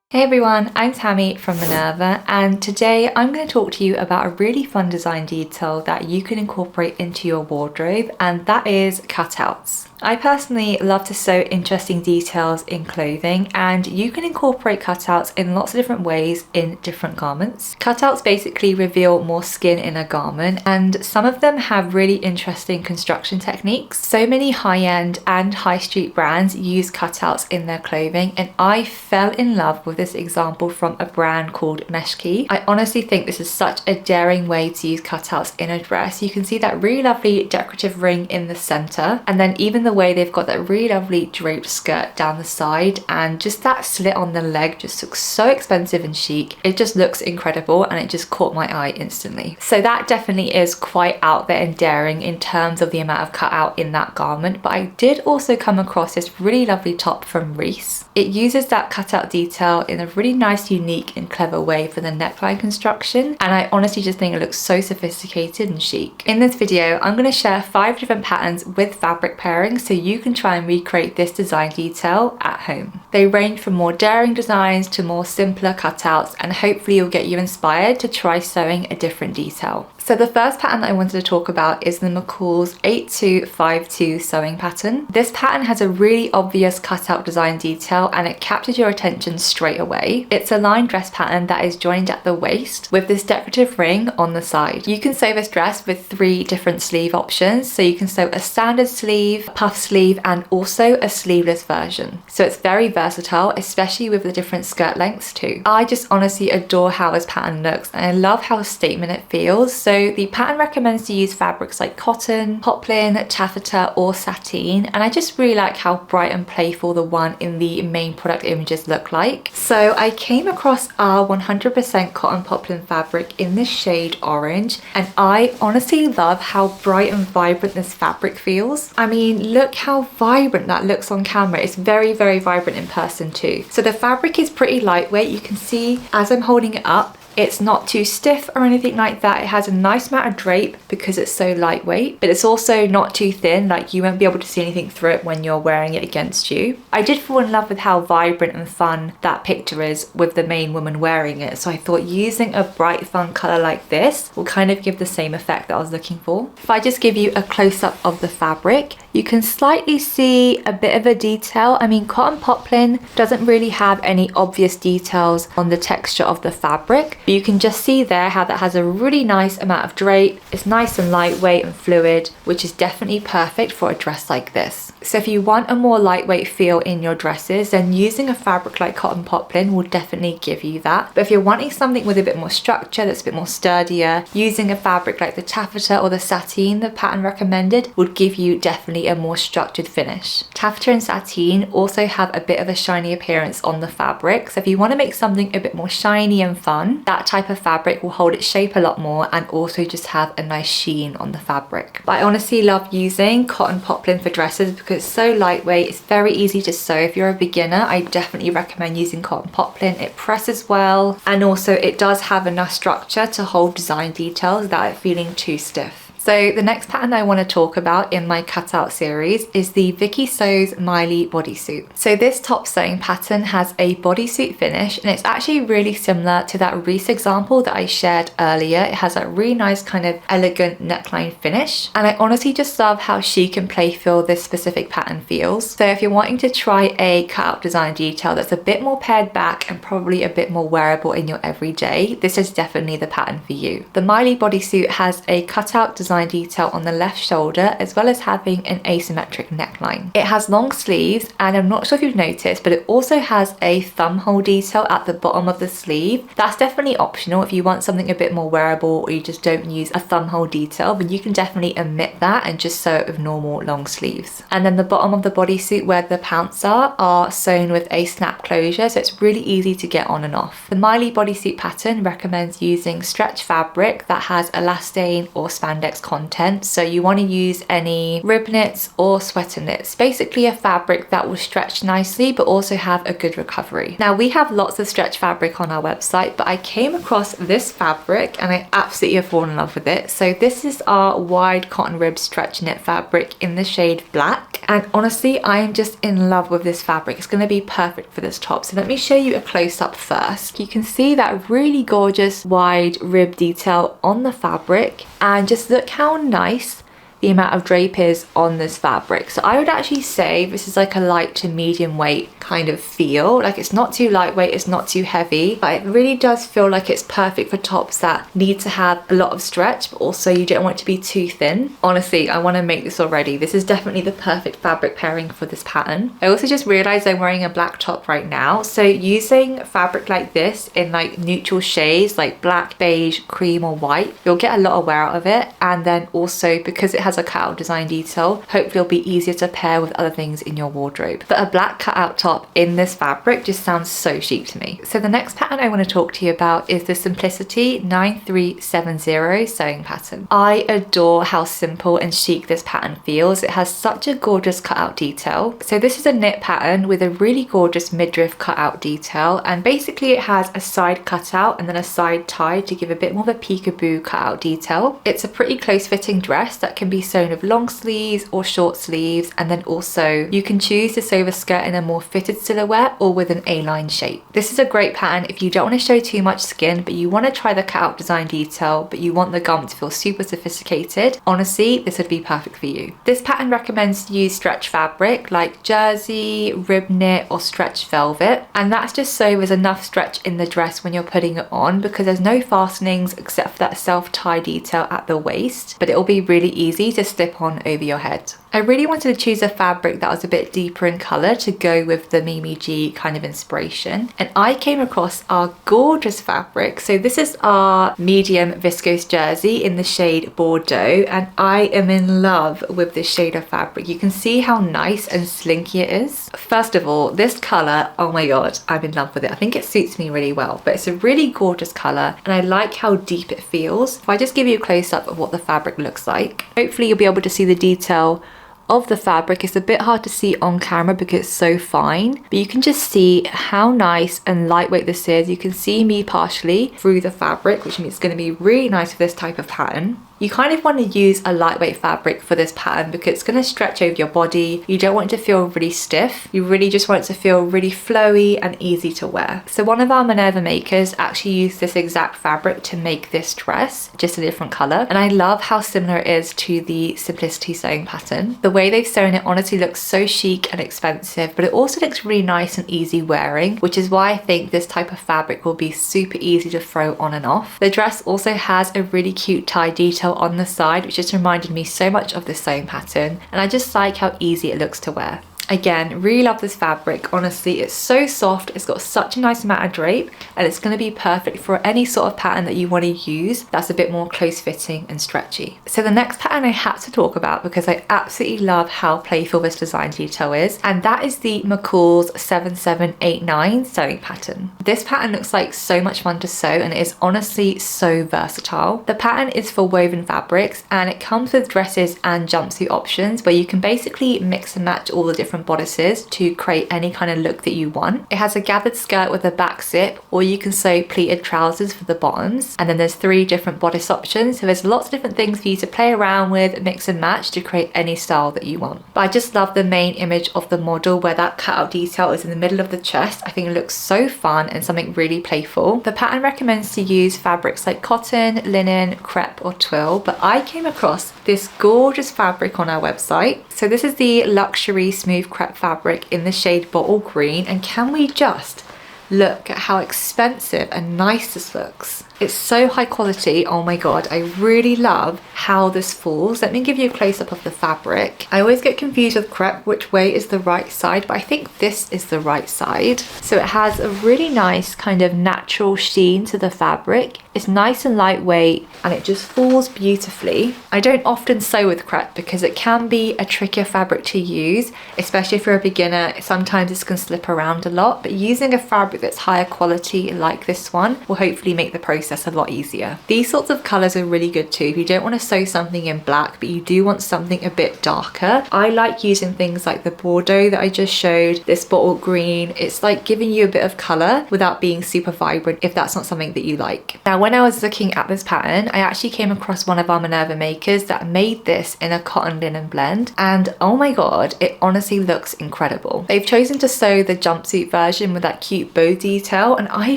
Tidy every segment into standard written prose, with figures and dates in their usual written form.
Hey everyone, I'm Tammy from Minerva, and today I'm going to talk to you about a really fun design detail that you can incorporate into your wardrobe, and that is cutouts. I personally love to sew interesting details in clothing, and you can incorporate cutouts in lots of different ways in different garments. Cutouts basically reveal more skin in a garment, and some of them have really interesting construction techniques. So many high-end and high street brands use cutouts in their clothing, and I fell in love with this example from a brand called Meshki. I honestly think this is such a daring way to use cutouts in a dress. You can see that really lovely decorative ring in the center, and then even the way they've got that really lovely draped skirt down the side, and just that slit on the leg just looks so expensive and chic. It just looks incredible, and it just caught my eye instantly. So that definitely is quite out there and daring in terms of the amount of cutout in that garment. But I did also come across this really lovely top from Reese. It uses that cutout detail in a really nice, unique and clever way for the neckline construction, and I honestly just think it looks so sophisticated and chic. In this video, I'm going to share 5 different patterns with fabric pairings so you can try and recreate this design detail at home. They range from more daring designs to more simpler cutouts, and hopefully it'll get you inspired to try sewing a different detail. So the first pattern that I wanted to talk about is the McCall's 8252 sewing pattern. This pattern has a really obvious cutout design detail, and it captures your attention straight away. It's a lined dress pattern that is joined at the waist with this decorative ring on the side. You can sew this dress with 3 different sleeve options. So you can sew a standard sleeve, puff sleeve, and also a sleeveless version. So it's very versatile, especially with the different skirt lengths too. I just honestly adore how this pattern looks, and I love how statement it feels. So the pattern recommends to use fabrics like cotton, poplin, taffeta or sateen, and I just really like how bright and playful the one in the main product images look like. So I came across our 100% cotton poplin fabric in this shade orange, and I honestly love how bright and vibrant this fabric feels. I mean, look how vibrant that looks on camera. It's very, very vibrant in person too. So the fabric is pretty lightweight. You can see as I'm holding it up, it's not too stiff or anything like that. It has a nice amount of drape because it's so lightweight, but it's also not too thin, like you won't be able to see anything through it when you're wearing it against you. I did fall in love with how vibrant and fun that picture is with the main woman wearing it, so I thought using a bright fun colour like this will kind of give the same effect that I was looking for. If I just give you a close-up of the fabric, you can slightly see a bit of a detail. I mean, cotton poplin doesn't really have any obvious details on the texture of the fabric. You can just see there how that has a really nice amount of drape. It's nice and lightweight and fluid, which is definitely perfect for a dress like this. So if you want a more lightweight feel in your dresses, then using a fabric like cotton poplin will definitely give you that. But if you're wanting something with a bit more structure, that's a bit more sturdier, using a fabric like the taffeta or the sateen, the pattern recommended, would give you definitely a more structured finish. Taffeta and sateen also have a bit of a shiny appearance on the fabric, so if you want to make something a bit more shiny and fun, that type of fabric will hold its shape a lot more and also just have a nice sheen on the fabric. But I honestly love using cotton poplin for dresses because it's so lightweight, it's very easy to sew. If you're a beginner, I definitely recommend using cotton poplin. It presses well, and also it does have enough structure to hold design details without it feeling too stiff. So the next pattern I want to talk about in my cutout series is the Vicky Sews Miley bodysuit. So this top sewing pattern has a bodysuit finish, and it's actually really similar to that Reese example that I shared earlier. It has a really nice kind of elegant neckline finish, and I honestly just love how chic and playful this specific pattern feels. So if you're wanting to try a cutout design detail that's a bit more pared back and probably a bit more wearable in your everyday, this is definitely the pattern for you. The Miley bodysuit has a cutout design detail on the left shoulder, as well as having an asymmetric neckline. It has long sleeves, and I'm not sure if you've noticed, but it also has a thumb hole detail at the bottom of the sleeve. That's definitely optional if you want something a bit more wearable or you just don't use a thumb hole detail, but you can definitely omit that and just sew it with normal long sleeves. And then the bottom of the bodysuit where the pants are sewn with a snap closure, so it's really easy to get on and off. The Miley bodysuit pattern recommends using stretch fabric that has elastane or spandex content, so you want to use any rib knits or sweater knits. Basically a fabric that will stretch nicely but also have a good recovery. Now we have lots of stretch fabric on our website, but I came across this fabric and I absolutely have fallen in love with it. So this is our wide cotton rib stretch knit fabric in the shade black, and honestly I am just in love with this fabric. It's going to be perfect for this top. So let me show you a close-up first. You can see that really gorgeous wide rib detail on the fabric, and just look how nice the amount of drape is on this fabric. So I would actually say this is like a light to medium weight kind of feel. Like it's not too lightweight, it's not too heavy, but it really does feel like it's perfect for tops that need to have a lot of stretch, but also you don't want it to be too thin. Honestly, I want to make this already. This is definitely the perfect fabric pairing for this pattern. I also just realized I'm wearing a black top right now, so using fabric like this in like neutral shades like black, beige, cream or white, you'll get a lot of wear out of it. And then also because it has a cutout design detail, hopefully it'll be easier to pair with other things in your wardrobe. But a black cutout top in this fabric just sounds so chic to me. So the next pattern I want to talk to you about is the Simplicity 9370 sewing pattern. I adore how simple and chic this pattern feels. It has such a gorgeous cutout detail. So this is a knit pattern with a really gorgeous midriff cutout detail, and basically it has a side cutout and then a side tie to give a bit more of a peekaboo cutout detail. It's a pretty close fitting dress that can be sewn with long sleeves or short sleeves, and then also you can choose to sew the skirt in a more fitted silhouette or with an A-line shape. This is a great pattern if you don't want to show too much skin but you want to try the cutout design detail but you want the garment to feel super sophisticated. Honestly, this would be perfect for you. This pattern recommends to use stretch fabric like jersey, rib knit or stretch velvet, and that's just so there's enough stretch in the dress when you're putting it on, because there's no fastenings except for that self-tie detail at the waist, but it'll be really easy to slip on over your head. I really wanted to choose a fabric that was a bit deeper in colour to go with the Mimi G kind of inspiration, and I came across our gorgeous fabric. So this is our medium viscose jersey in the shade Bordeaux, and I am in love with this shade of fabric. You can see how nice and slinky it is. First of all, this colour, oh my god, I'm in love with it. I think it suits me really well, but it's a really gorgeous colour and I like how deep it feels. If I just give you a close-up of what the fabric looks like, hopefully you'll be able to see the detail of the fabric. It's a bit hard to see on camera because it's so fine, but you can just see how nice and lightweight this is. You can see me partially through the fabric, which means it's going to be really nice for this type of pattern. You kind of want to use a lightweight fabric for this pattern because it's going to stretch over your body. You don't want it to feel really stiff. You really just want it to feel really flowy and easy to wear. So one of our Minerva makers actually used this exact fabric to make this dress, just a different colour. And I love how similar it is to the Simplicity sewing pattern. The way they've sewn it honestly looks so chic and expensive, but it also looks really nice and easy wearing, which is why I think this type of fabric will be super easy to throw on and off. The dress also has a really cute tie detail on the side, which just reminded me so much of this sewing pattern, and I just like how easy it looks to wear. Again, really love this fabric. Honestly, it's so soft, it's got such a nice amount of drape, and it's going to be perfect for any sort of pattern that you want to use that's a bit more close fitting and stretchy. So the next pattern I had to talk about because I absolutely love how playful this design detail is, and that is the McCall's 7789 sewing pattern. This pattern looks like so much fun to sew, and it is honestly so versatile. The pattern is for woven fabrics, and it comes with dresses and jumpsuit options where you can basically mix and match all the different bodices to create any kind of look that you want. It has a gathered skirt with a back zip, or you can sew pleated trousers for the bottoms, and then there's 3 different bodice options, so there's lots of different things for you to play around with, mix and match to create any style that you want. But I just love the main image of the model where that cutout detail is in the middle of the chest. I think it looks so fun and something really playful. The pattern recommends to use fabrics like cotton, linen, crepe or twill, but I came across this gorgeous fabric on our website. So this is the luxury smooth crepe fabric in the shade bottle green, and can we just look at how expensive and nice this looks. It's so high quality. Oh my god, I really love how this falls. Let me give you a close-up of the fabric. I always get confused with crepe which way is the right side, but I think this is the right side. So it has a really nice kind of natural sheen to the fabric. It's nice and lightweight and it just falls beautifully. I don't often sew with crepe because it can be a trickier fabric to use, especially if you're a beginner. Sometimes this can slip around a lot, but using a fabric that's higher quality like this one will hopefully make the process process a lot easier. These sorts of colours are really good too if you don't want to sew something in black but you do want something a bit darker. I like using things like the Bordeaux that I just showed, this bottle green. It's like giving you a bit of colour without being super vibrant if that's not something that you like. Now when I was looking at this pattern, I actually came across one of our Minerva makers that made this in a cotton linen blend, and oh my god, it honestly looks incredible. They've chosen to sew the jumpsuit version with that cute bow detail, and I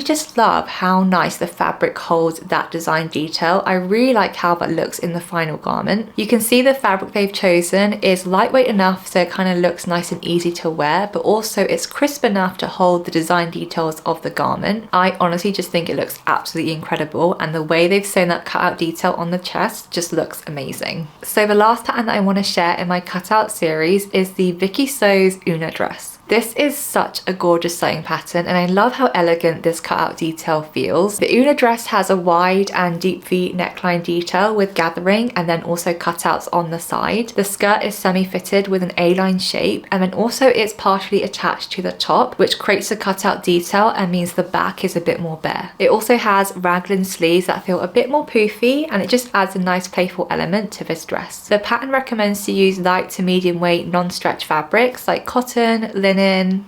just love how nice the fabric holds that design detail. I really like how that looks in the final garment. You can see the fabric they've chosen is lightweight enough so it kind of looks nice and easy to wear, but also it's crisp enough to hold the design details of the garment. I honestly just think it looks absolutely incredible, and the way they've sewn that cutout detail on the chest just looks amazing. So the last pattern that I want to share in my cutout series is the Vicky Sews Una dress. This is such a gorgeous sewing pattern, and I love how elegant this cutout detail feels. The Una dress has a wide and deep V neckline detail with gathering and then also cutouts on the side. The skirt is semi-fitted with an A-line shape, and then also it's partially attached to the top, which creates a cutout detail and means the back is a bit more bare. It also has raglan sleeves that feel a bit more poofy, and it just adds a nice playful element to this dress. The pattern recommends to use light to medium weight non-stretch fabrics like cotton, linen,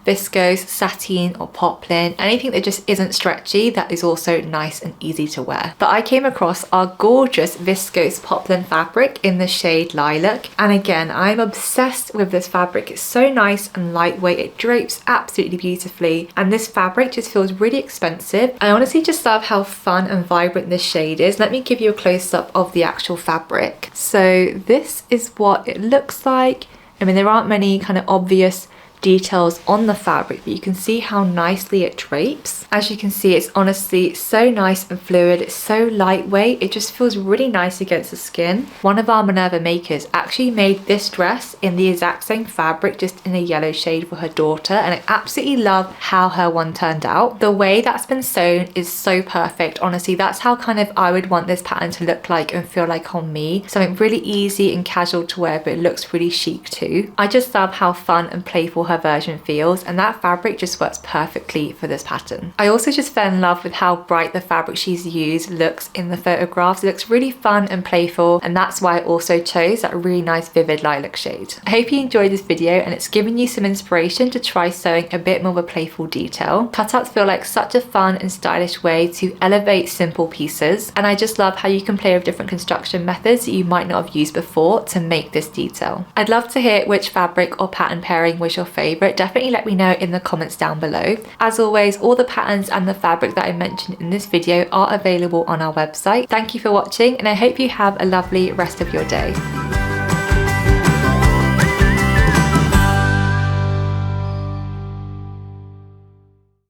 viscose, sateen or poplin, anything that just isn't stretchy that is also nice and easy to wear. But I came across our gorgeous viscose poplin fabric in the shade Lilac, and again I'm obsessed with this fabric. It's so nice and lightweight, it drapes absolutely beautifully, and this fabric just feels really expensive. I honestly just love how fun and vibrant this shade is. Let me give you a close-up of the actual fabric. So this is what it looks like. I mean, there aren't many kind of obvious details on the fabric, but you can see how nicely it drapes. As you can see, it's honestly so nice and fluid. It's so lightweight. It just feels really nice against the skin. One of our Minerva makers actually made this dress in the exact same fabric, just in a yellow shade for her daughter, and I absolutely love how her one turned out. The way that's been sewn is so perfect. Honestly, that's how kind of I would want this pattern to look like and feel like on me. Something really easy and casual to wear, but it looks really chic too. I just love how fun and playful her version feels, and that fabric just works perfectly for this pattern. I also just fell in love with how bright the fabric she's used looks in the photographs. It looks really fun and playful, and that's why I also chose that really nice vivid lilac shade. I hope you enjoyed this video and it's given you some inspiration to try sewing a bit more of a playful detail. Cutouts feel like such a fun and stylish way to elevate simple pieces, and I just love how you can play with different construction methods that you might not have used before to make this detail. I'd love to hear which fabric or pattern pairing was your favorite. Definitely let me know in the comments down below. As always, all the patterns and the fabric that I mentioned in this video are available on our website. Thank you for watching, and I hope you have a lovely rest of your day.